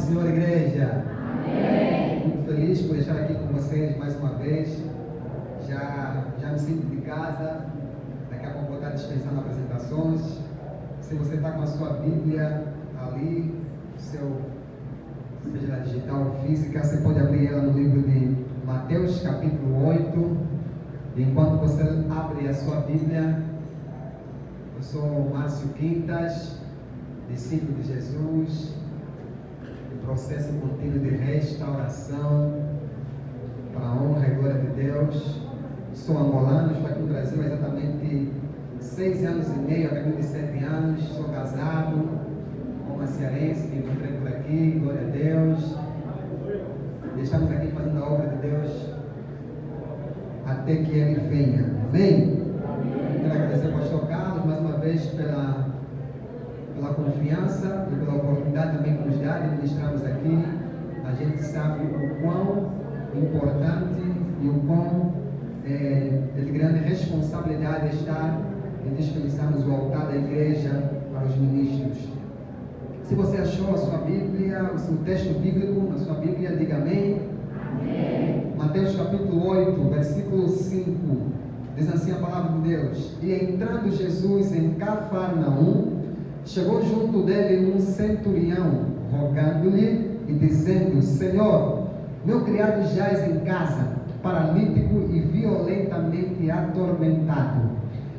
Senhor, igreja. Amém. Muito feliz por estar aqui com vocês mais uma vez. Já me sinto de casa. Daqui a pouco vou estar dispensando apresentações. Se você está com a sua Bíblia ali, seja ela digital ou física, você pode abrir ela no livro de Mateus, capítulo 8. E enquanto você abre a sua Bíblia, eu sou Márcio Quintas, discípulo de Jesus, em processo contínuo de restauração, para a honra e glória de Deus. Sou angolano, estou aqui no Brasil há exatamente 6 anos e meio, a caminho de 7 anos. Sou casado com uma cearense que encontrei por aqui, glória a Deus. E estamos aqui fazendo a obra de Deus até que Ele venha. Amém? Quero agradecer ao pastor Carlos mais uma vez pela confiança e pela oportunidade também que nos dá de ministrarmos aqui. A gente sabe o quão importante e o quão de grande responsabilidade está em dispensarmos o altar da igreja para os ministros. Se você achou a sua Bíblia, o seu texto bíblico na sua Bíblia, diga amém. Amém. Mateus capítulo 8, versículo 5, diz assim a palavra de Deus: E entrando Jesus em Cafarnaum, chegou junto dele um centurião, rogando-lhe e dizendo: Senhor, meu criado jaz em casa, paralítico e violentamente atormentado.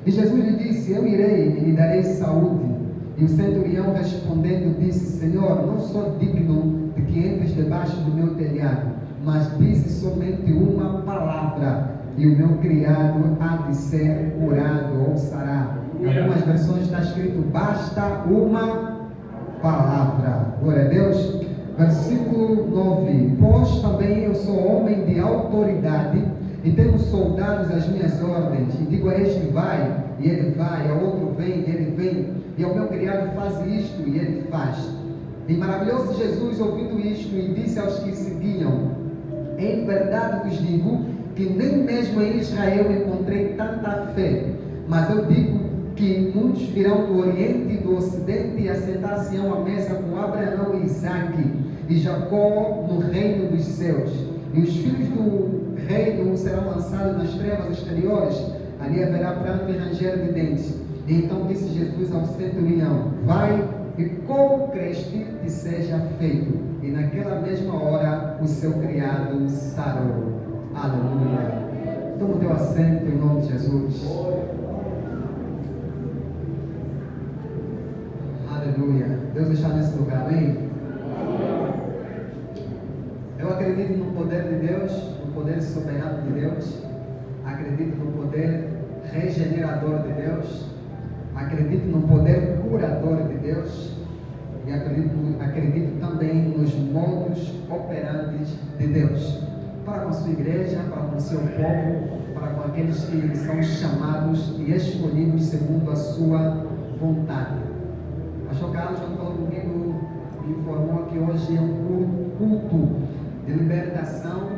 E Jesus lhe disse: Eu irei e lhe darei saúde. E o centurião respondendo disse: Senhor, não sou digno de que entres debaixo do meu telhado, mas dize somente uma palavra, e o meu criado há de ser curado ou sarado. Em algumas versões está escrito: basta uma palavra. Glória a Deus. Versículo 9: Pois também eu sou homem de autoridade, e tenho soldados às minhas ordens, e digo a este vai, e ele vai, ao outro vem, e ele vem, e ao meu criado faz isto, e ele faz. E maravilhou-se Jesus ouvindo isto, e disse aos que seguiam: Em verdade vos digo que nem mesmo em Israel encontrei tanta fé. Mas eu digo que muitos virão do Oriente e do Ocidente e assentar-se-ão à mesa com Abraão e Isaque e Jacó no reino dos céus. E os filhos do reino serão lançados nas trevas exteriores, ali haverá pranto e ranger de dentes. E então disse Jesus ao centurião: Vai, e como creste te seja feito. E naquela mesma hora o seu criado sarou. Aleluia. Toma o teu assento em nome de Jesus. Aleluia. Deus está nesse lugar, amém? Eu acredito no poder de Deus, no poder soberano de Deus. Acredito no poder regenerador de Deus. Acredito no poder curador de Deus. E acredito também nos modos operantes de Deus. Para com a sua igreja, para com o seu povo, para com aqueles que são chamados e escolhidos segundo a sua vontade. O pastor Carlos, quando falou comigo, me informou que hoje é um culto de libertação,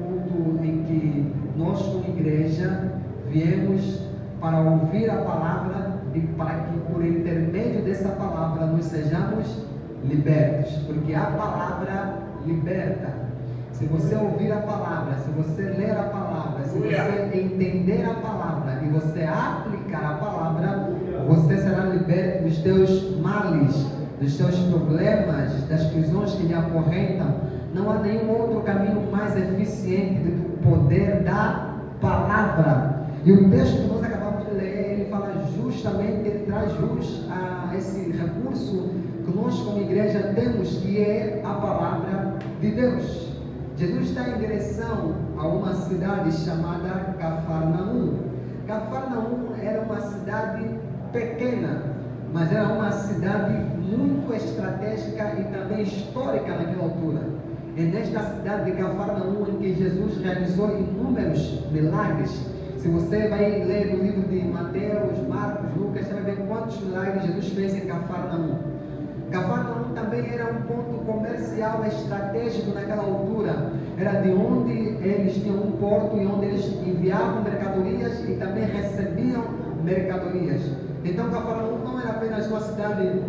um culto em que nós, como igreja, viemos para ouvir a palavra e para que, por intermédio dessa palavra, nós sejamos libertos, porque a palavra liberta. Se você ouvir a palavra, se você ler a palavra, se você entender a palavra e você aplicar a palavra, você será liberto dos teus males, dos teus problemas, das prisões que lhe acorrentam. Não há nenhum outro caminho mais eficiente do que o poder da palavra. E o texto que nós acabamos de ler, ele fala justamente, ele traz jus a esse recurso que nós como igreja temos, que é a palavra de Deus. Jesus está em direção a uma cidade chamada Cafarnaum. Cafarnaum era uma cidade pequena, mas era uma cidade muito estratégica e também histórica naquela altura. É nesta cidade de Cafarnaum em que Jesus realizou inúmeros milagres. Se você vai ler o livro de Mateus, Marcos, Lucas, você vai ver quantos milagres Jesus fez em Cafarnaum. Cafarnaum também era um ponto comercial estratégico naquela altura. Era de onde eles tinham um porto e onde eles enviavam mercadorias e também recebiam mercadorias. Então Cafarnaum não era apenas uma cidade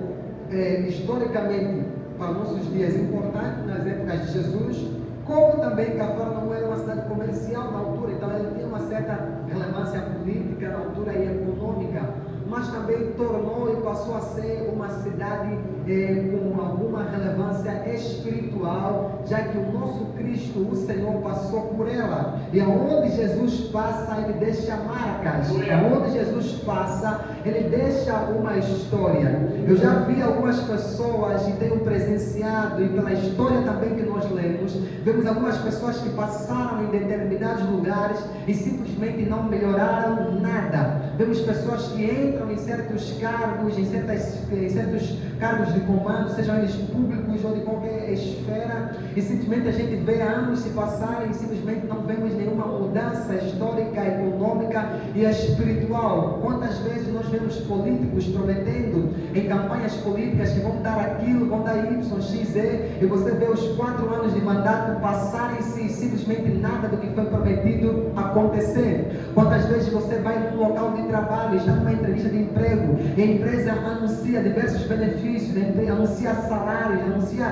historicamente para nossos dias importante nas épocas de Jesus, como também Cafarnaum era uma cidade comercial na altura, então ela tinha uma certa relevância política na altura e econômica, mas também tornou e passou a ser uma cidade com alguma relevância espiritual, já que o nosso Cristo, o Senhor, passou por ela. E aonde Jesus passa, Ele deixa marcas. Aonde Jesus passa, Ele deixa uma história. Eu já vi algumas pessoas e tenho presenciado, e pela história também que nós lemos, vemos algumas pessoas que passaram em determinados lugares e simplesmente não melhoraram nada. Vemos pessoas que entram em certos cargos, em certos cargos de comando, sejam eles públicos ou de qualquer esfera, e simplesmente a gente vê anos se passarem e simplesmente não vemos nenhuma mudança histórica, econômica e espiritual. Quantas vezes nós vemos políticos prometendo em campanhas políticas que vão dar aquilo, vão dar Y, X, Z, e você vê os 4 anos de mandato passarem-se e simplesmente nada do que foi prometido acontecer. Quantas vezes você vai num local de trabalho, está numa entrevista de emprego, e a empresa anuncia diversos benefícios, anuncia salários, anuncia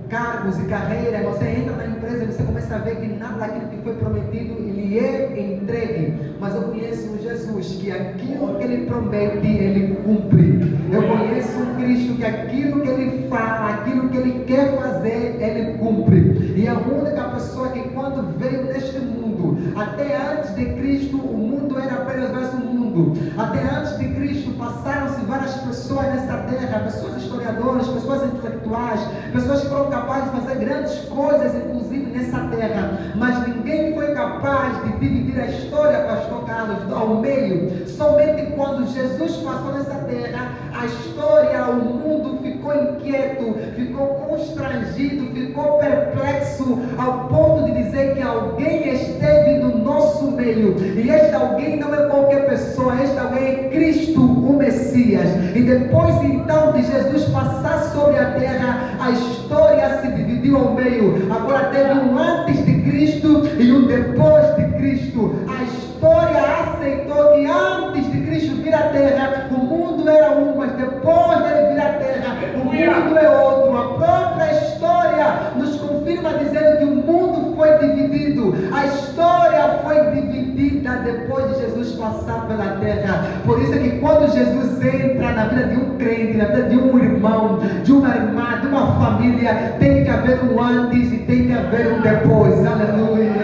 cargos e carreira, você entra na empresa e você começa a ver que nada daquilo que foi prometido lhe é entregue. Mas eu conheço um Jesus que aquilo que Ele promete, Ele cumpre. Eu conheço um Cristo que aquilo que Ele fala, aquilo que Ele quer fazer, Ele cumpre. E a única pessoa que quando veio neste mundo, até antes de Cristo, o mundo era apenas mais um mundo. Até antes de Cristo passaram-se várias pessoas nessa terra, pessoas historiadoras, pessoas intelectuais, pessoas que foram capazes de fazer grandes coisas, inclusive nessa terra, mas ninguém foi capaz de dividir a história, Pastor Carlos, ao meio. Somente quando Jesus passou nessa terra, a história, o mundo ficou inquieto, ficou constrangido, ficou perplexo, ao ponto de dizer que alguém esteve no nosso meio, e este alguém não é qualquer pessoa, este alguém é Cristo, o Messias. E depois então de Jesus passar sobre a terra, a história se dividiu ao meio. Agora teve um antes de Cristo e um depois de Cristo. A história aceitou que antes de Cristo vir à terra, o mundo era um, mas depois dele vir à terra, o mundo é outro. A própria história nos confirma dizendo que o mundo foi dividido. A história foi dividida depois de Jesus passar pela terra. Por isso é que quando Jesus entra na vida de um crente, na vida de um irmão, de uma irmã, de uma família, tem que haver um antes e tem que haver um depois. Aleluia!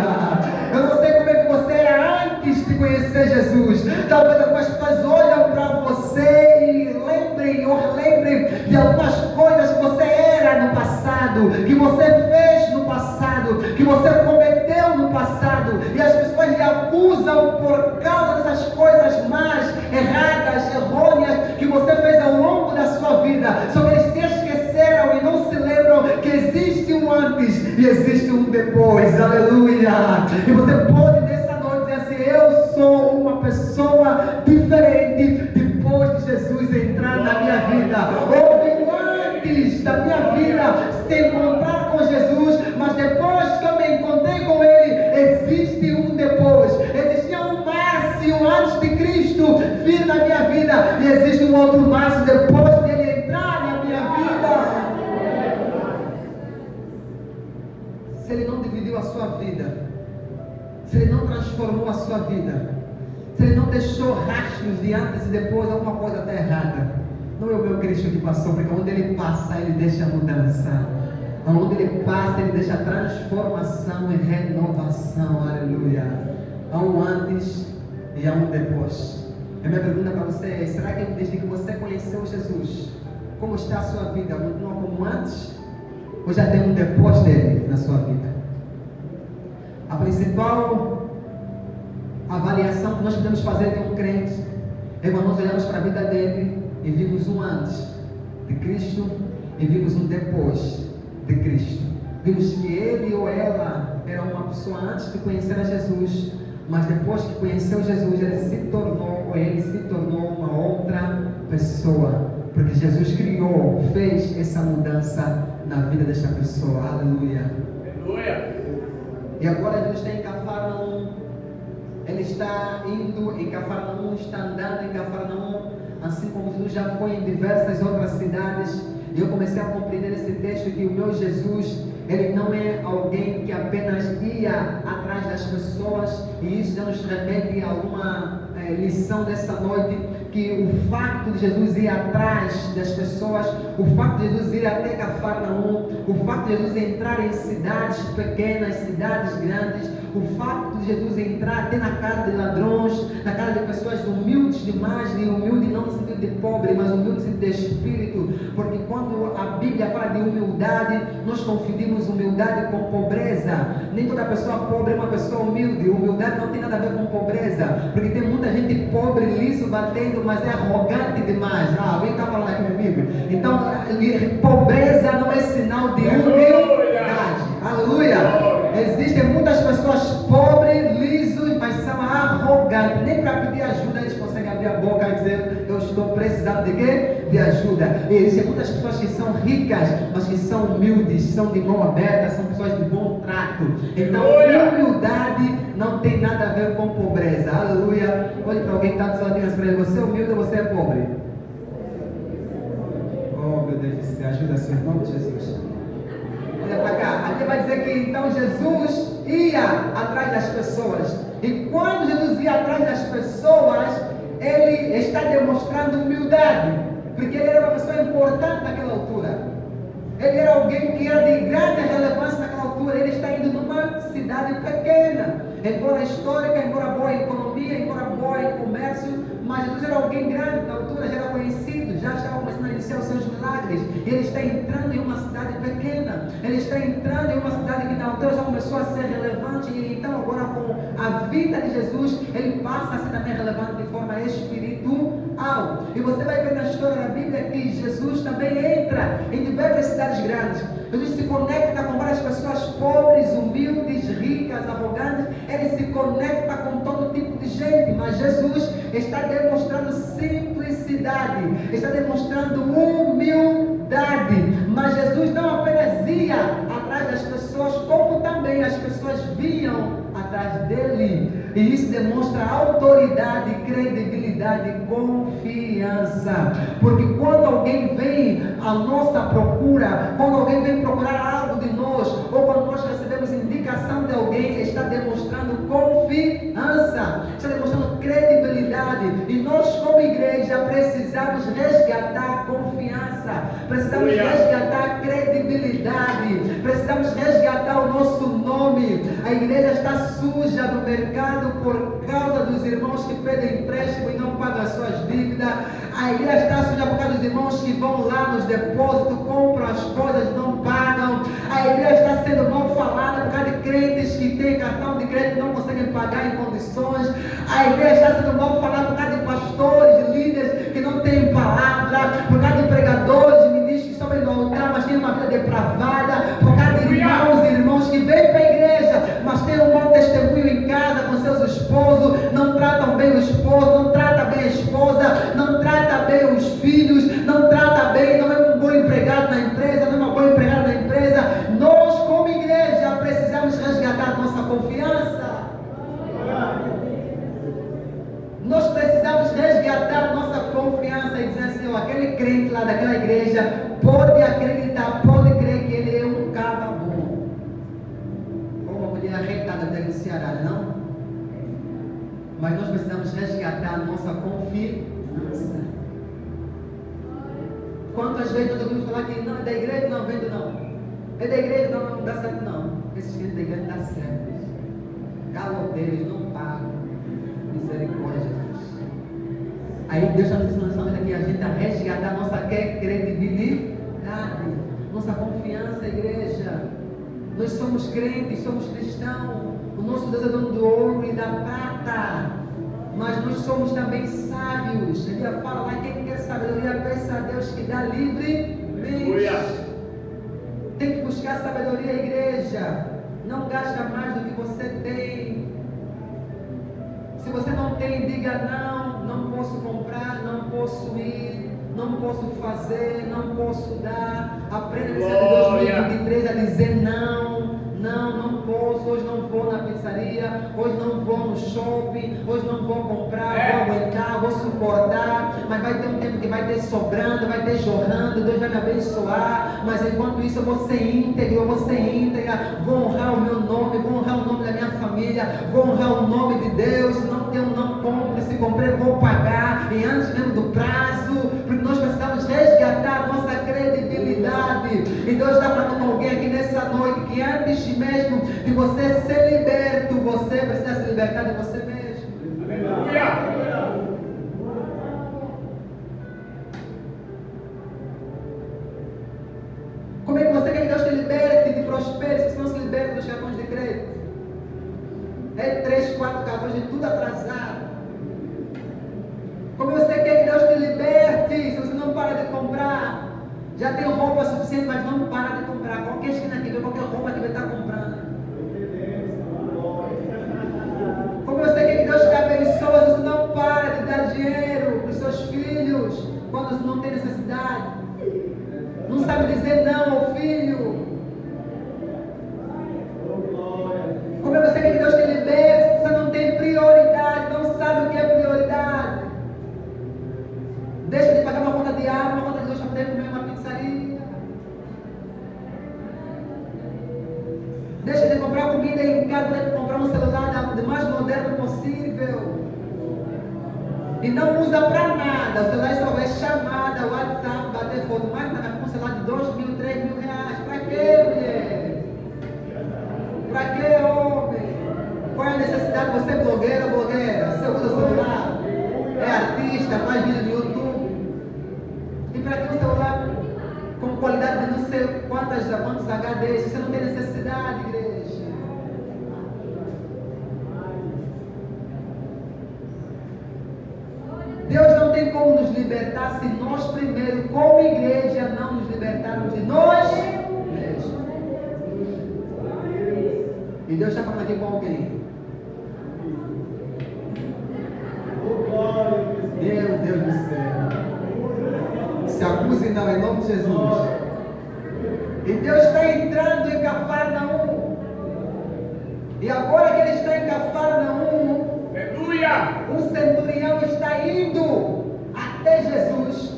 Eu não sei como é que você era antes de conhecer Jesus. Talvez algumas pessoas olham para você e lembrem ou relembrem de algumas coisas que você era no passado, que você fez no passado, que você cometeu no passado, e as pessoas lhe acusam por causa dessas coisas más, erradas, errôneas que você fez ao longo da sua vida. Só que eles se esqueceram e não se lembram que existe um antes e existe um depois. Aleluia! E você pode nessa noite dizer assim: eu sou uma pessoa diferente depois de Jesus entrar na minha vida. Houve um antes da minha vida se encontrar com Jesus, mas depois que eu me encontrei com Ele, existe um depois. Existia um Márcio antes de Cristo vir na minha vida, e existe um outro Márcio depois de Ele entrar na minha vida. Se Ele não dividiu a sua vida, se Ele não transformou a sua vida, se Ele não deixou rastros de antes e depois, alguma coisa está errada. Não é o meu Cristo que passou, porque onde Ele passa, Ele deixa mudança. Onde Ele passa, Ele deixa transformação e renovação. Aleluia! Há um antes e há um depois. A minha pergunta para você é: será que desde que você conheceu Jesus, como está a sua vida? Continua como antes? Ou já tem um depois dele na sua vida? A principal avaliação que nós podemos fazer de um crente é quando nós olhamos para a vida dele e vimos um antes de Cristo e vimos um depois de Cristo. Vimos que ele ou ela era uma pessoa antes de conhecer a Jesus, mas depois que conheceu Jesus, ele se tornou uma outra pessoa, porque Jesus criou, fez essa mudança na vida desta pessoa. Aleluia! Aleluia! E agora Jesus está em Cafarnaum. Ele está indo em Cafarnaum, está andando em Cafarnaum, assim como Jesus já foi em diversas outras cidades. E eu comecei a compreender nesse texto que o meu Jesus, ele não é alguém que apenas ia atrás das pessoas, e isso já nos remete a alguma lição dessa noite, que o facto de Jesus ir atrás das pessoas, o facto de Jesus ir até Cafarnaum, o facto de Jesus entrar em cidades pequenas, cidades grandes, o facto de Jesus entrar até na casa de ladrões, na casa de pessoas humildes demais, e humilde não no sentido de pobre, mas humilde no sentido de espírito, porque quando a Bíblia fala de humildade, nós confundimos humildade com pobreza. Nem toda pessoa pobre é uma pessoa humilde. Humildade não tem nada a ver com pobreza, porque tem muita gente pobre, liso, batendo, mas é arrogante demais. Alguém está falando aqui comigo? Então, pobreza não é sinal de humildade. Aleluia! Existem muitas pessoas pobres, lisos, mas são arrogantes. Nem para pedir ajuda eles conseguem abrir a boca e dizer: eu estou precisando de quê? De ajuda. E existem muitas pessoas que são ricas, mas que são humildes, são de mão aberta, são pessoas de bom trato. Então, humildade não tem nada a ver com pobreza. Aleluia! Olhe para alguém que está do seu lado e diga para ele: você é humilde ou você é pobre? Oh, meu Deus do céu, ajuda-se em nome de Jesus. Olha para cá, a Bíblia vai dizer que então Jesus ia atrás das pessoas, e quando Jesus ia atrás das pessoas, ele está demonstrando humildade, porque ele era uma pessoa importante naquela altura, ele era alguém que era de grande relevância naquela altura. Ele está indo numa cidade pequena, embora histórica, embora boa em economia, embora boa em comércio, mas Jesus era alguém grande na altura, já era conhecido, já estava começando a iniciar os seus milagres. Ele está entrando em uma cidade pequena, ele está entrando em uma cidade que na altura já começou a ser relevante, e então agora com a vida de Jesus, ele passa a ser também relevante de forma espiritual. E você vai ver na história da Bíblia que Jesus também entra em diversas cidades grandes. Jesus se conecta com várias pessoas pobres, humildes, ricas, arrogantes. Ele se conecta com todo tipo de gente, mas Jesus está demonstrando simplicidade, está demonstrando humildade. Mas Jesus não apenas ia atrás das pessoas, como também as pessoas vinham atrás dele. E isso demonstra autoridade, credibilidade, confiança. Porque quando alguém vem à nossa procura, quando alguém vem procurar algo de nós, ou quando nós recebemos indicação de alguém, está demonstrando confiança, está demonstrando credibilidade. E nós, como igreja, precisamos resgatar confiança, precisamos resgatar credibilidade, precisamos resgatar o nosso nome. A igreja está suja no mercado por causa dos irmãos que pedem empréstimo e não pagam as suas dívidas. A igreja está suja por causa dos irmãos que vão lá nos depósitos, compram as coisas e não pagam. A igreja está sendo mal falada por causa de crentes que têm cartão de crédito e não conseguem pagar em condições. A igreja está sendo mal falada por causa de pastores, líderes que não têm palavra, por causa de pregadores, ministros que sobem no altar, mas têm uma vida depravada, por causa de irmãos que vêm para a igreja, mas têm um mau testemunho em casa com seus esposos, não tratam bem o esposo, não trata bem a esposa, não trata bem os filhos, não trata bem, não é um bom empregado na empresa, não é uma boa empregada na empresa. Nós, como igreja, precisamos resgatar nossa confiança. Nós precisamos resgatar nossa confiança e dizer assim: aquele crente lá daquela igreja pode acreditar, pode crer que ele é um cara bom. Ou uma mulher arretada dentro do Ceará, não? Mas nós precisamos resgatar nossa confiança. Quantas vezes nós ouvimos falar que não, é da igreja, não, vendo não. É da igreja, não, não dá certo não. Esses crentes da igreja não dá certo. Caloteiros, não pagam. Misericórdia, Jesus. Aí Deus está nos ensinando aqui a gente a resgatar nossa credibilidade, nossa confiança, igreja. Nós somos crentes, somos cristãos. O nosso Deus é dono do ouro e da prata, mas nós somos também sábios. Ele fala lá: quem quer sabedoria, peça a Deus que dá livremente. Tem que buscar sabedoria, igreja. Não gasta mais do que você tem. Se você não tem, diga não, não posso comprar, não posso ir, não posso fazer, não posso dar. Aprenda nesse ano de 2023 a dizer não, não posso, hoje não vou na pizzaria. pizzaria, hoje não vou no shopping, hoje não vou comprar, vou aguentar, vou suportar, mas vai ter um tempo que vai ter sobrando, vai ter jorrando, Deus vai me abençoar, mas enquanto isso eu vou ser íntegro, vou honrar o meu nome, vou honrar o nome da minha família, vou honrar o nome de Deus. Se não tenho, não compro, se comprei, vou pagar, e antes mesmo do prazo, porque nós precisamos resgatar a nossa credibilidade. E Deus está falando com alguém aqui nessa noite, que antes mesmo de você ser liberto, você precisa se libertar de você mesmo. Aleluia! Como é que você quer que Deus te liberte, te prospere, se você não se liberta dos cartões de crédito? É 3, 4 cartões de tudo atrasado. Como você quer que Deus te liberte, se você não para de comprar? Já tem roupa suficiente, mas não para de comprar. Qualquer esquina que vê, qualquer roupa que vai estar comprando. Como você quer que Deus te abençoe, se você não para de dar dinheiro para os seus filhos, quando você não tem necessidade? Não sabe dizer não ao filho? Como você quer que Deus te liberte, se você não tem prioridade, não sabe o que é prioridade? Deixa de pagar uma conta de água, uma conta de luz para poder comer uma pizzaria. Deixa de comprar comida em casa, deixa de comprar um celular do mais moderno possível. E não usa para nada. O celular só é chamada, WhatsApp, bater foto. Mas tá com um celular de 2 mil, 3 mil reais. Para quê, mulher? Para quê, homem? Qual é a necessidade de você, blogueira ou blogueira? Você usa o celular? É artista, faz vídeo no YouTube. E para que um celular com qualidade de não sei quantos HDs? Você não tem necessidade, igreja. Deus não tem como nos libertar se nós primeiro, como igreja, não nos libertarmos de nós mesmos. E Deus está falando aqui com alguém. Meu Deus do céu. Se acuse não, em nome de Jesus. E Deus está entrando em Cafarnaum. E agora que Ele está em Cafarnaum, um centurião está indo até Jesus.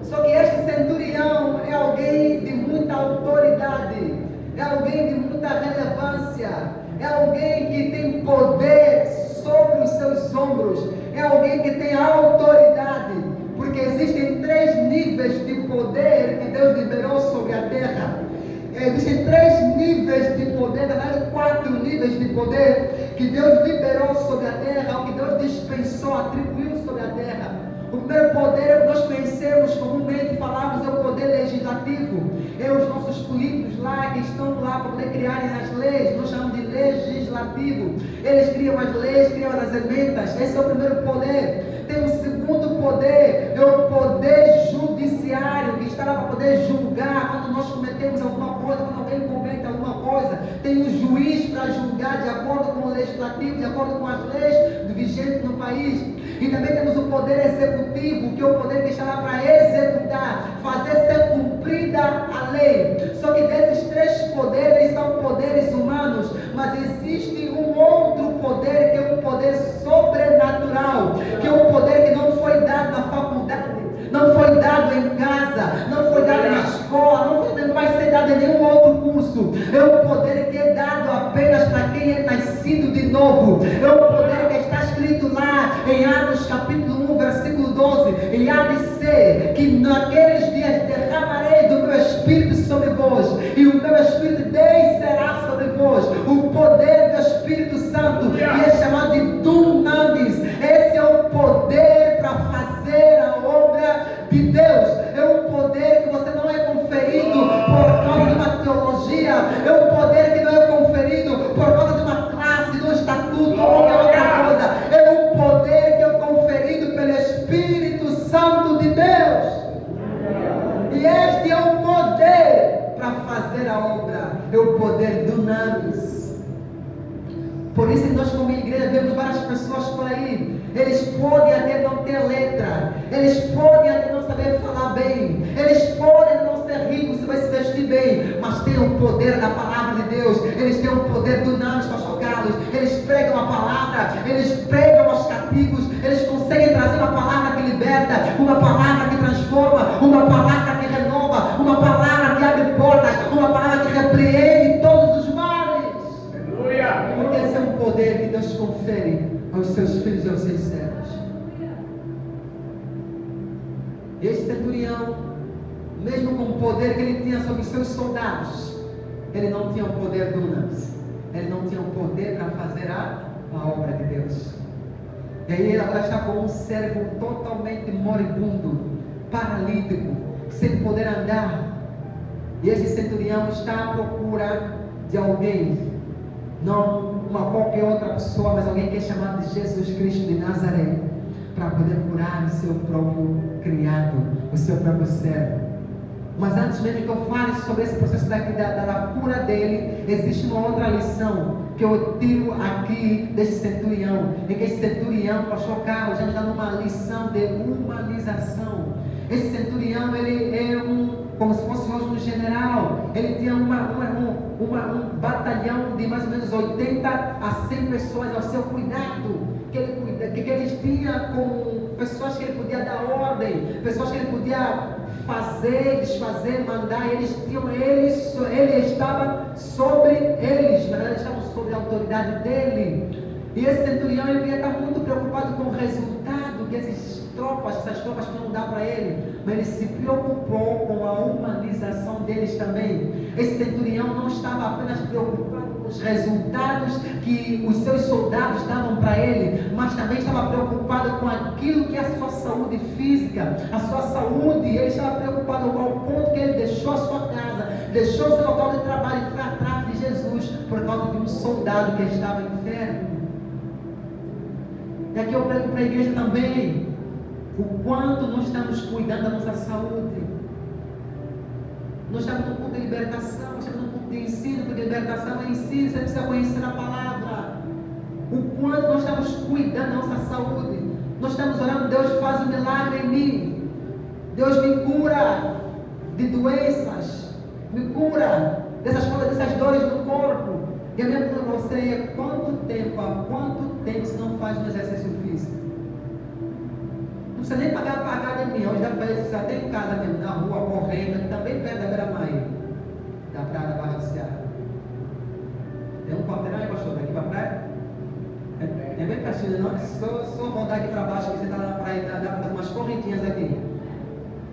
Só que este centurião é alguém de muita autoridade, é alguém de muita relevância, é alguém que tem poder sobre os seus ombros, é alguém que tem autoridade, porque existem 3 níveis de poder que Deus liberou sobre a terra. Existem 3 níveis de poder, na verdade 4 níveis de poder que Deus liberou sobre a terra, ou que Deus dispensou, atribuiu sobre a terra. O primeiro poder que nós conhecemos comumente, falamos, é o poder legislativo. É os nossos políticos lá, que estão lá para poder criarem as leis, nós chamamos de legislativo. Eles criam as leis, criam as emendas, esse é o primeiro poder. Tem um segundo poder, é o poder judiciário, que está lá para poder julgar quando nós cometemos alguma coisa, quando alguém comete alguma coisa. Tem um juiz para julgar de acordo com o legislativo, de acordo com as leis vigentes no país. E também temos o poder executivo, que é o poder que está lá para executar, fazer ser cumprida a lei. Só que desses 3 poderes são poderes humanos, mas existe um outro poder, que é um poder sobrenatural, que é um poder que não foi dado na faculdade, não foi dado em casa, não foi dado na escola, não vai ser dado em nenhum outro curso. É um poder que é dado apenas para quem é nascido de novo. É um poder que está escrito lá em Atos capítulo 1, versículo 12, e há de ser que naqueles dias derramarei do meu Espírito sobre vós, e o meu Espírito descerá sobre vós, o poder do Espírito Santo, que é chamado de dunamis. Esse é o poder para fazer a obra de Deus. É um poder que você não é conferido por causa de uma teologia, é um poder que não é conferido por causa de uma classe, de um estatuto ou qualquer outra coisa. É um poder que é conferido pelo Espírito Santo de Deus. E este é o poder para fazer a obra, é o poder dunamis. Por isso nós como igreja vemos várias pessoas por aí. Eles podem até não ter letra, eles podem até não saber falar bem, eles podem não ser ricos, se vai se vestir bem, mas têm o poder da palavra de Deus, eles têm o poder do não para chocá-los, eles pregam a palavra, eles pregam aos cativos, eles conseguem trazer uma palavra que liberta, uma palavra que transforma, uma palavra que renova, uma palavra que abre portas, uma palavra que repreende todos os males. Aleluia! Porque esse é um poder que Deus confere aos seus filhos e aos seus servos. E esse centurião, mesmo com o poder que ele tinha sobre os seus soldados, ele não tinha o poder do dunamis, ele não tinha o poder para fazer a obra de Deus. E aí ele agora está como um servo totalmente moribundo, paralítico, sem poder andar. E esse centurião está à procura de alguém, não uma qualquer outra pessoa, mas alguém que é chamado de Jesus Cristo de Nazaré, para poder curar o seu próprio criado, o seu próprio servo. Mas antes mesmo que eu fale sobre esse processo da cura dele, existe uma outra lição que eu tiro aqui desse centurião. É que esse centurião, pastor Carlos, já nos dá uma lição de humanização. Esse centurião, ele é como se fosse hoje um general. Ele tinha um batalhão de mais ou menos 80 a 100 pessoas ao seu cuidado, que eles tinham como pessoas que ele podia dar ordem, pessoas que ele podia fazer, desfazer, mandar. Ele estava sobre eles, na verdade eles estavam sob a autoridade dele. E esse centurião, ele ia estar muito preocupado com o resultado que essas tropas podiam dar para ele, mas ele se preocupou com a humanização deles também. Esse centurião não estava apenas preocupado com os resultados que os seus soldados davam para ele, mas também estava preocupado com aquilo que é a sua saúde física, a sua saúde. Ele estava preocupado ao ponto que ele deixou a sua casa, deixou o seu local de trabalho para atrás de Jesus, por causa de um soldado que estava enfermo. E aqui eu prego para a igreja também, o quanto nós estamos cuidando da nossa saúde. Nós estamos no ponto de libertação, nós estamos no ponto de ensino, porque libertação é ensino, você precisa conhecer a palavra. O quanto nós estamos cuidando da nossa saúde. Nós estamos orando, Deus faz um milagre em mim, Deus me cura de doenças, me cura dessas dores no corpo. E a minha pergunta para você é: há quanto tempo você não faz um exercício físico? Não precisa nem pagar para a academia. Hoje dá para exercitar até em casa mesmo, na rua, correndo, também perto da beira-mar, da praia da Barra do Ceará. Tem um quarteirão aí, pastor, daqui para a praia? É bem pertinho, não? Só rodar aqui para baixo, que você está na praia, dá para fazer umas correntinhas aqui.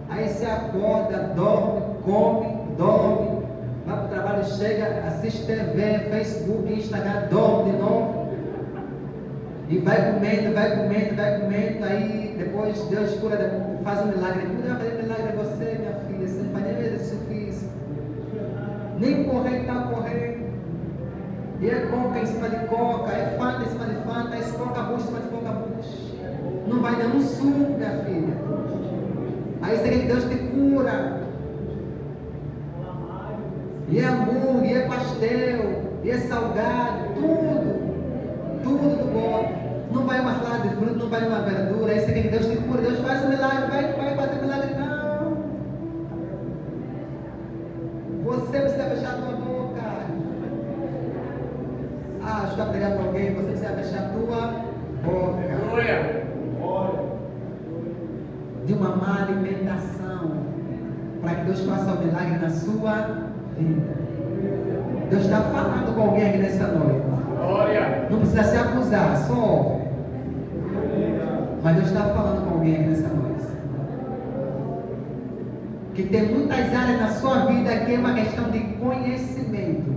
Aí você acorda, dorme, come, dorme, vai para o trabalho, chega, assiste TV, Facebook, Instagram, dorme de novo. E vai comendo, aí depois Deus cura, faz um milagre. Quando vai fazer milagre é você, minha filha, você não faz nem exercício físico, nem correr, está correndo. E é coca em cima de coca, é fanta em cima de fanta, é coca bucha em cima de coca bucha. Não vai dando um suco, minha filha. Aí você quer que Deus te cura. E é hambúrguer, e é pastel, e é salgado, tudo do bom. Não vai uma salada de fruta, não vai uma verdura. Aí você quer que Deus te cura, Deus faz um milagre, vai fazer milagre, não. Você precisa fechar a tua boca. Acho que vai pregar para alguém, você precisa fechar a tua boca. De uma má alimentação, para que Deus faça um milagre na sua vida. Deus está falando com alguém aqui nessa noite. Não precisa se acusar, só ouve. Mas Deus está falando com alguém aqui nessa noite. Que tem muitas áreas na sua vida que é uma questão de conhecimento.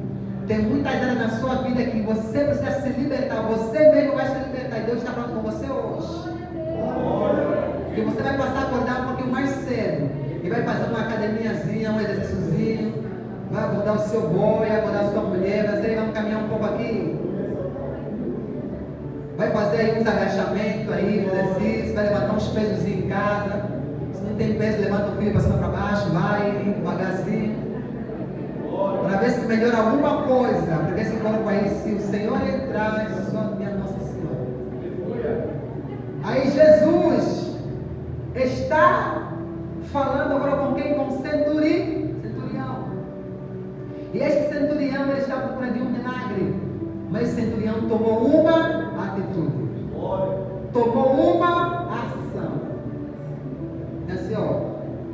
Tem muitas áreas na sua vida que você precisa se libertar. Você mesmo vai se libertar. E Deus está falando com você hoje. Que você vai passar a acordar um pouquinho mais cedo. E vai fazer uma academiazinha, um exercíciozinho. Vai acordar o seu boy, vai acordar a sua mulher. Vamos caminhar um pouco aqui. Vai fazer aí uns agachamentos aí, exercício, vai levantar uns pesos em casa. Se não tem peso, levanta o filho para cima para baixo, vai devagarzinho. Para ver se melhora alguma coisa. Porque esse corpo aí, se o Senhor entrar, só minha Nossa Senhora. Aí Jesus está falando agora com quem? Com o centurião. E este centurião, ele está à procura de um milagre. Mas esse centurião tomou uma atitude. Tomou uma ação. Assim,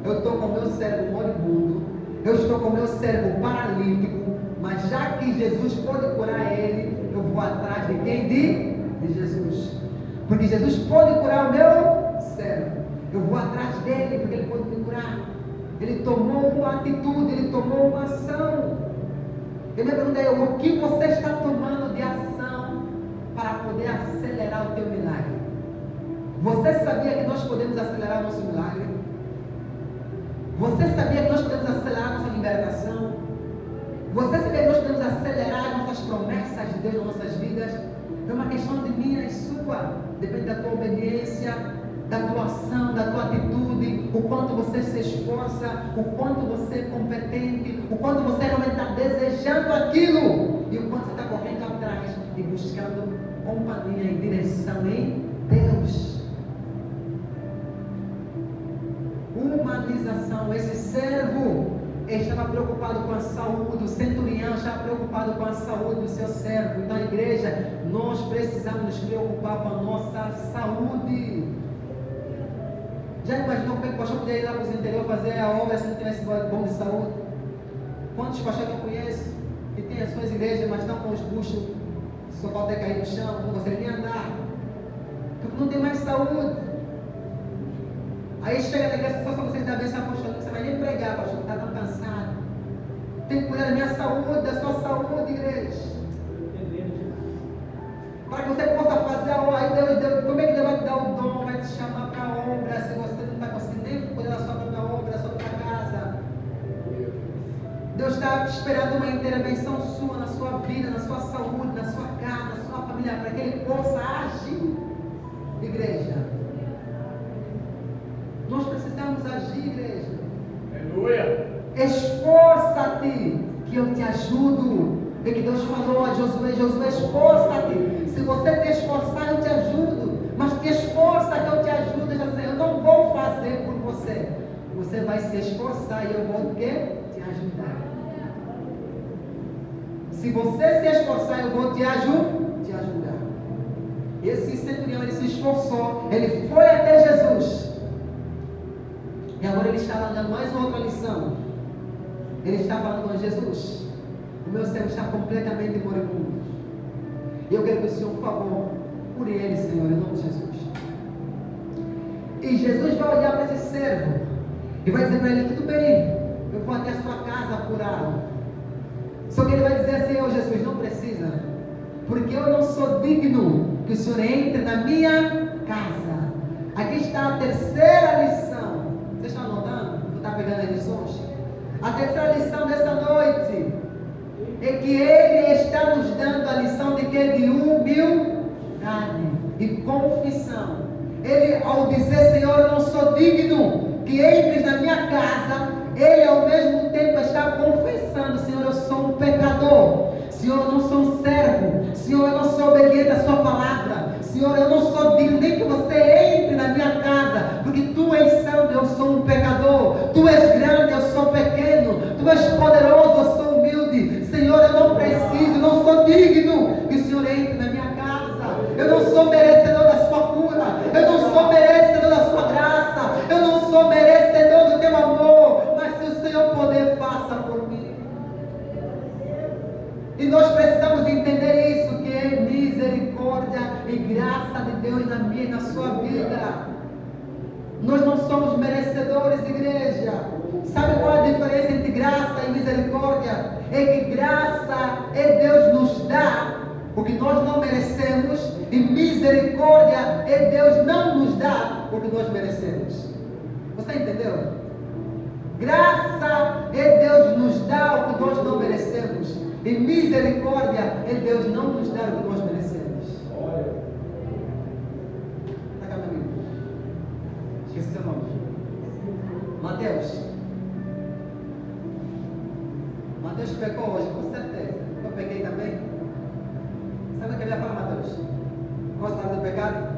eu estou com o meu servo moribundo, eu estou com o meu servo paralítico, mas já que Jesus pode curar ele, eu vou atrás de quem? De Jesus. Porque Jesus pode curar o meu servo. Eu vou atrás dele, porque ele pode me curar. Ele tomou uma atitude, ele tomou uma ação. Eu me perguntei, o que você está tomando de ação para poder acelerar o teu milagre? Você sabia que nós podemos acelerar o nosso milagre? Você sabia que nós podemos acelerar a nossa libertação? Você sabia que nós podemos acelerar nossas promessas de Deus nas nossas vidas? É uma questão de minha e sua. Depende da tua obediência, da tua ação, da tua atitude, o quanto você se esforça, o quanto você é competente, o quanto você realmente está desejando aquilo e o quanto você está correndo atrás e buscando companhia e direção em Deus. Humanização. Esse servo estava preocupado com a saúde, o centurião estava preocupado com a saúde do seu servo. Então, igreja, nós precisamos nos preocupar com a nossa saúde. Já imaginou como é que o pastor poderia ir lá para o interior fazer a obra se não tivesse bom de saúde? Quantos pastores que eu conheço que têm as suas igrejas, mas estão com os buchos, só falta cair no chão, não conseguem nem andar, porque não tem mais saúde. Aí chega na igreja, só consegue dar bênção apostólica, você vai nem pregar, pastor, está tão cansado. Tem que cuidar da minha saúde, da sua saúde, igreja. Para que você possa fazer a obra. Aí Deus, como é que Deus vai te dar o dom, vai te chamar para a obra, se você não está conseguindo nem cuidar da sua própria obra, da sua própria casa? Deus está esperando uma intervenção sua na sua vida, na sua saúde, na sua casa, na sua família, para que Ele possa agir. Igreja, nós precisamos agir, igreja. Aleluia. Esforça-te, que eu te ajudo. É que Deus falou a Josué, esforça-te. Se você te esforçar, eu te ajudo. Mas te esforça que eu te ajudo. Eu não vou fazer por você. Você vai se esforçar e eu vou te ajudar. Se você se esforçar, eu vou te ajudar. Esse centurião, ele se esforçou. Ele foi até Jesus. E agora ele está dando mais uma outra lição. Ele está falando com Jesus. O meu servo está completamente moribundo. E eu quero que o Senhor, por favor, cure ele, Senhor, em nome de Jesus. E Jesus vai olhar para esse servo e vai dizer para ele: tudo bem, eu vou até a sua casa curá-lo. Só que ele vai dizer assim: ô Jesus, não precisa, porque eu não sou digno que o Senhor entre na minha casa. Aqui está a terceira lição. Vocês estão anotando? Você está pegando as lições? A terceira lição dessa noite é que Ele está nos dando a lição de que? De humildade e confissão. Ele, ao dizer: Senhor, eu não sou digno que entres na minha casa, Ele ao mesmo tempo está confessando: Senhor, eu sou um pecador. Senhor, eu não sou um servo. Senhor, eu não sou obediente à sua palavra. Senhor, eu não sou digno nem que você entre na minha casa, porque Tu és santo, eu sou um pecador. Tu és grande, eu sou pequeno. Tu és poderoso, eu sou humilde. Senhor, eu não preciso, não sou digno que o Senhor entre na minha casa. Eu não sou merecedor da sua cura. Eu não sou merecedor da sua graça. Eu não sou merecedor do Teu amor. Mas se o Senhor poder, faça por mim. E nós precisamos entender isso, que é misericórdia e graça de Deus na minha e na sua vida. Nós não somos merecedores, igreja. Sabe qual é a diferença entre graça e misericórdia? É que graça é Deus nos dá o que nós não merecemos, e misericórdia é Deus não nos dá o que nós merecemos. Você entendeu? Graça é Deus nos dá o que nós não merecemos, e misericórdia é Deus não nos dar o que nós merecemos. Está cá, meu amigo. Esqueci seu nome. Mateus. Mateus pecou hoje, com certeza. Eu peguei também. Sabe o que ele ia falar, Mateus? Gostaram do pecado?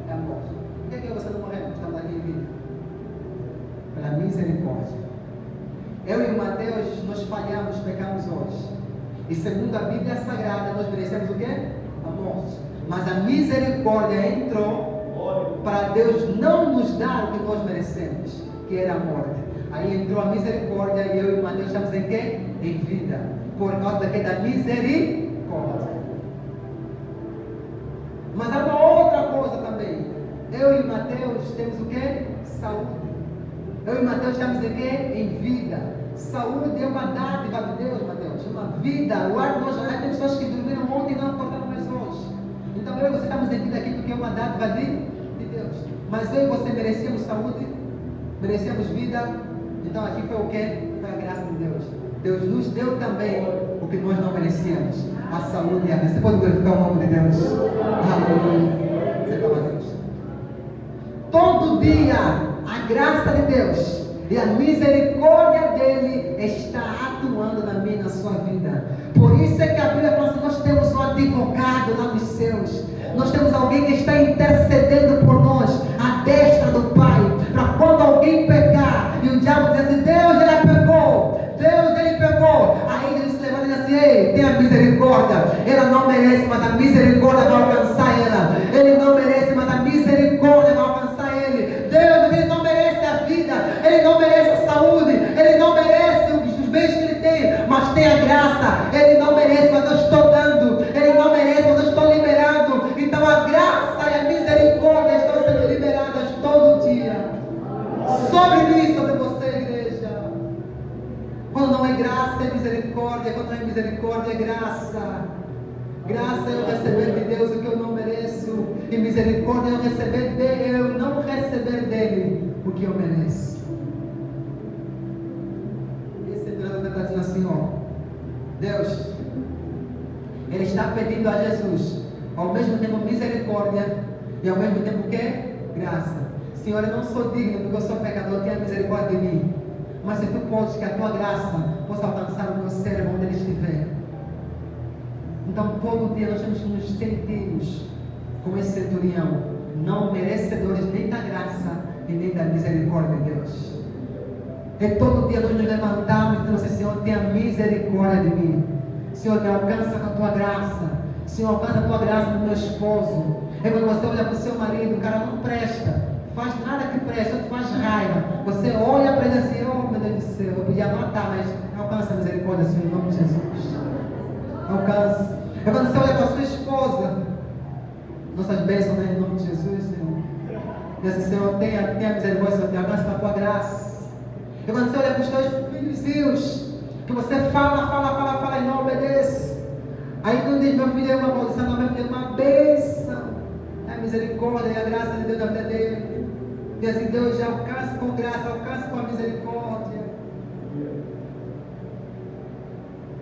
É a morte. Por que você não morreu quando estamos aqui em vida? Pela misericórdia. Eu e o Mateus, nós falhamos, pecamos hoje. E segundo a Bíblia Sagrada, nós merecemos o quê? A morte. Mas a misericórdia entrou para Deus não nos dar o que nós merecemos, que era a morte. Aí entrou a misericórdia e eu e o Mateus estamos em quê? Em vida. Por causa da misericórdia. Mas há uma outra coisa também. Eu e o Mateus temos o quê? Saúde. Eu e o Mateus estamos em quê? Em vida. Saúde é uma dádiva de Deus, Mateus. Uma vida. O ar nós já tem pessoas que dormiram ontem e não acordaram mais hoje. Então eu e você estamos em vida aqui porque é uma dádiva de Deus. Mas eu e você merecíamos saúde, merecíamos vida. Então aqui foi o quê? Foi a graça de Deus. Deus nos deu também o que nós não merecíamos. A saúde e a vida. Você pode glorificar o nome de Deus? Aleluia. Você toma Deus. Todo dia a graça de Deus e a misericórdia dele está atuando na minha e na sua vida. Por isso é que a Bíblia fala assim: nós temos um advogado lá nos céus. Nós temos alguém que está intercedendo por nós, à destra do Pai, para quando alguém pecar e o diabo diz assim: Deus, ele pecou, Deus, ele pecou. Aí ele se levanta e diz assim: ei, tenha misericórdia. Ela não merece, mas a misericórdia vai alcançar ela. Ele não merece, mas a misericórdia vai alcançar ele. Deus, ele não merece a vida, ele não merece a saúde, ele não merece os bens que ele tem, mas tem a graça. Ele não merece, mas eu estou dando. Ele não merece, mas eu estou liberando. Então a graça e a misericórdia estão sendo liberadas todo dia. Sobre mim, sobre você, igreja. Quando não é graça, é misericórdia. Quando não é misericórdia, é graça. Graça é eu receber de Deus o que eu não mereço. E misericórdia é eu receber dele, eu não receber dele o que eu mereço. Esse trânsito está dizendo assim, ó. Deus, ele está pedindo a Jesus ao mesmo tempo misericórdia e ao mesmo tempo o quê? Graça. Senhor, eu não sou digno porque eu sou pecador, tenha misericórdia de mim. Mas se tu podes, que a tua graça possa alcançar o meu cérebro onde ele estiver. Então todo dia nós temos que nos sentirmos como esse centurião, não merecedores nem da graça e nem da misericórdia de Deus. E todo dia nós nos levantamos e dizemos assim: Senhor, tenha misericórdia de mim. Senhor, me alcança com a tua graça. Senhor, alcança a tua graça no meu esposo. É quando você olha para o seu marido, o cara não presta, faz nada que presta, te faz raiva. Você olha para ele assim: oh meu Deus do céu, eu podia matar, mas alcança a misericórdia, Senhor, em nome de Jesus. Alcança. É quando você olha para a sua esposa, nossas bênçãos, né, em nome de Jesus, Senhor. Diz assim: Senhor, tenha misericórdia, Senhor, tenha alcança com a tua graça. É quando você olha para os teus filhos, que você fala e não obedece. Aí tu diz: meu filho é uma maldição, não, meu filho é uma bênção. É a misericórdia e a graça de Deus na vida dele. Diz assim: Deus, já alcance com graça, alcance com a misericórdia.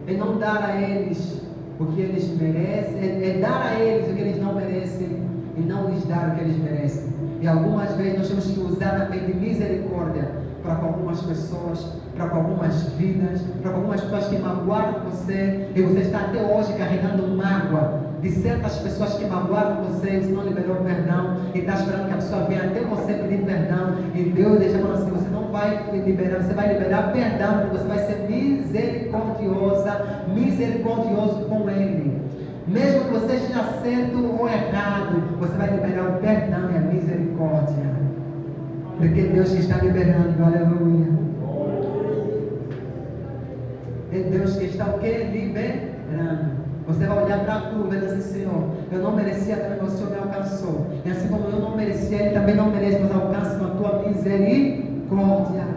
E não dar a eles o que eles merecem, é dar a eles o que eles não merecem e não lhes dar o que eles merecem. E algumas vezes nós temos que usar também de misericórdia para com algumas pessoas, para com algumas vidas, para com algumas pessoas que magoaram você, e você está até hoje carregando mágoa de certas pessoas que magoaram você, e você não liberou perdão, e está esperando que a pessoa venha até você pedir perdão, e Deus deixa falando assim: você não vai liberar, você vai liberar perdão, porque você vai ser misericordioso com Ele. Mesmo que você esteja certo ou errado, você vai liberar o perdão e a misericórdia. Porque Deus que está liberando, aleluia. É Deus que está o quê? Liberando. Você vai olhar para a tua e vai dizer assim: Senhor, eu não merecia, também o Senhor me alcançou. E assim como eu não merecia, Ele também não merece, mas alcance com a tua misericórdia.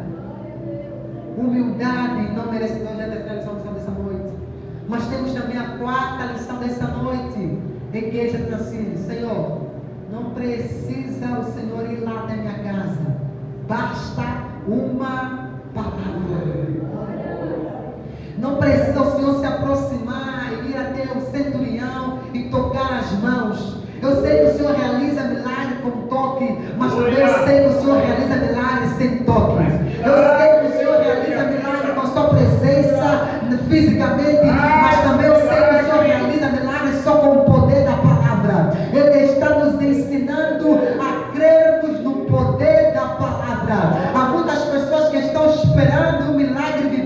Humildade não merece. Então já é a terceira lição dessa noite. Mas temos também a quarta lição dessa noite. Igreja diz assim: Senhor, não precisa o Senhor ir lá até minha casa. Basta uma palavra. Não precisa o Senhor se aproximar e ir até o centurião e tocar as mãos. Eu sei que o Senhor realiza milagre com toque, mas também eu sei que o Senhor realiza milagre sem toque. Eu sei que o Senhor realiza milagre com a sua presença fisicamente, mas também eu sei que o Senhor realiza milagre só com o poder da palavra. Ele está nos ensinando a crermos no poder da palavra. Há muitas pessoas que estão esperando o milagre de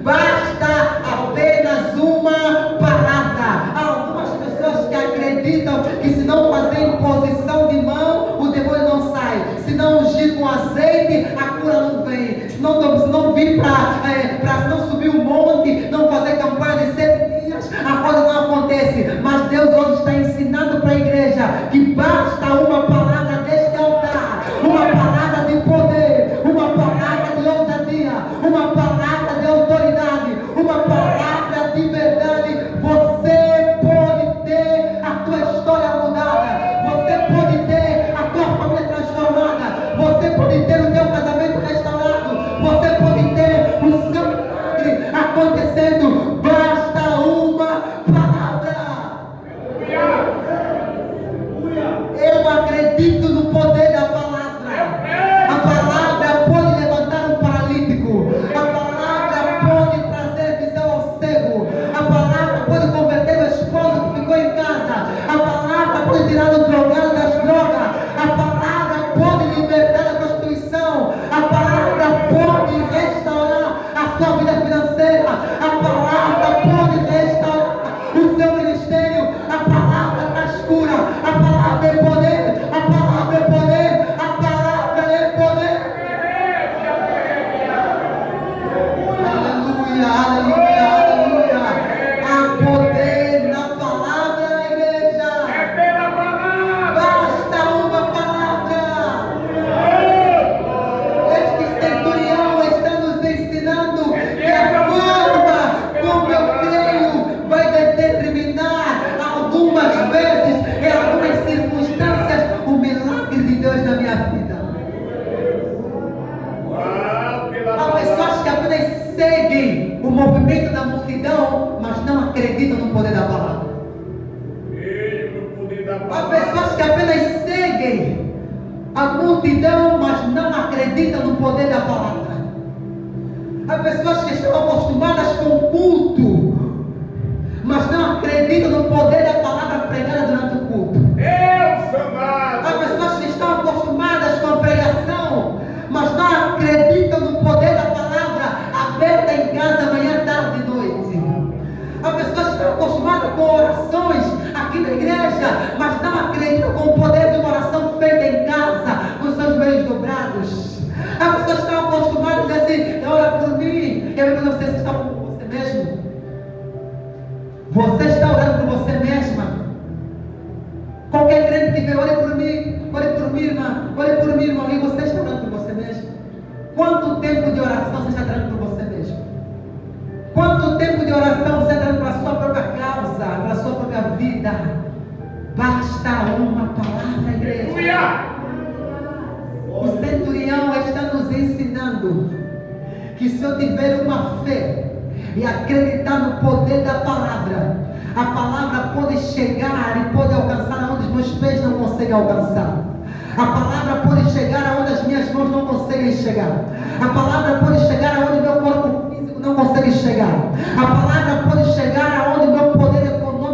Basta apenas uma palavra. Há algumas pessoas que acreditam que se não fazer imposição de mão, o demônio não sai. Se não ungir com azeite, a cura não vem. Se não vir para não subir o monte, não fazer campanha de 7 dias, a coisa não acontece. Mas Deus hoje está ensinando para a igreja que basta uma palavra deste altar, uma palavra de poder, uma palavra de ousadia, uma palavra de autoridade, uma palavra de verdade. Você pode ter a tua história mudada, você pode ter a tua família transformada, você pode ter o teu casamento restaurado, você pode ter o seu milagre acontecendo. Basta uma palavra. Eu acredito no poder da palavra. A palavra pode levantar um paralítico. A palavra pode trazer visão ao cego. A palavra pode converter o esposo que ficou em casa. A palavra pode tirar o drogado das drogas. A palavra pode libertar da prostituição. A palavra pode restaurar a sua vida financeira. A palavra pode restaurar o seu ministério. A palavra traz cura. A palavra é poder. A palavra é poder. A palavra é poder. Aleluia, aleluia, aleluia. Há poder na palavra, igreja. Basta uma palavra. Este centurião está nos ensinando que a forma como eu creio vai determinar algumas vezes, em algumas circunstâncias, o milagre de Deus na minha vida. Há pessoas que apenas seguem o movimento da multidão, mas não acreditam no poder da palavra. Há pessoas que apenas seguem a multidão, mas não acreditam no poder da palavra. Há pessoas que estão acostumadas com o culto, mas não acreditam no poder da palavra pregada durante o culto. Há pessoas que estão acostumadas com a pregação, mas não acreditam no poder da palavra aberta em casa manhã, tarde e noite. Há pessoas que estão acostumadas com orações aqui na igreja, mas não acreditam com o poder de uma oração feita em casa, com seus joelhos dobrados. Há pessoas que estão acostumadas a dizer assim: ora por mim. Eu não sei se está por você mesmo. Você está orando por você mesma. Qualquer crente que vê, ore por mim, irmã, ore por mim, irmão. E você está orando por você mesmo? Quanto tempo de oração você está orando por você mesmo? Quanto tempo de oração você está orando para a sua própria causa, para a sua própria vida? Basta uma palavra, igreja. O centurião está nos ensinando que se eu tiver uma fé e acreditar no poder da palavra, a palavra pode chegar e pode alcançar onde os meus pés não conseguem alcançar. A palavra pode chegar aonde as minhas mãos não conseguem chegar. A palavra pode chegar aonde meu corpo físico não consegue chegar. A palavra pode chegar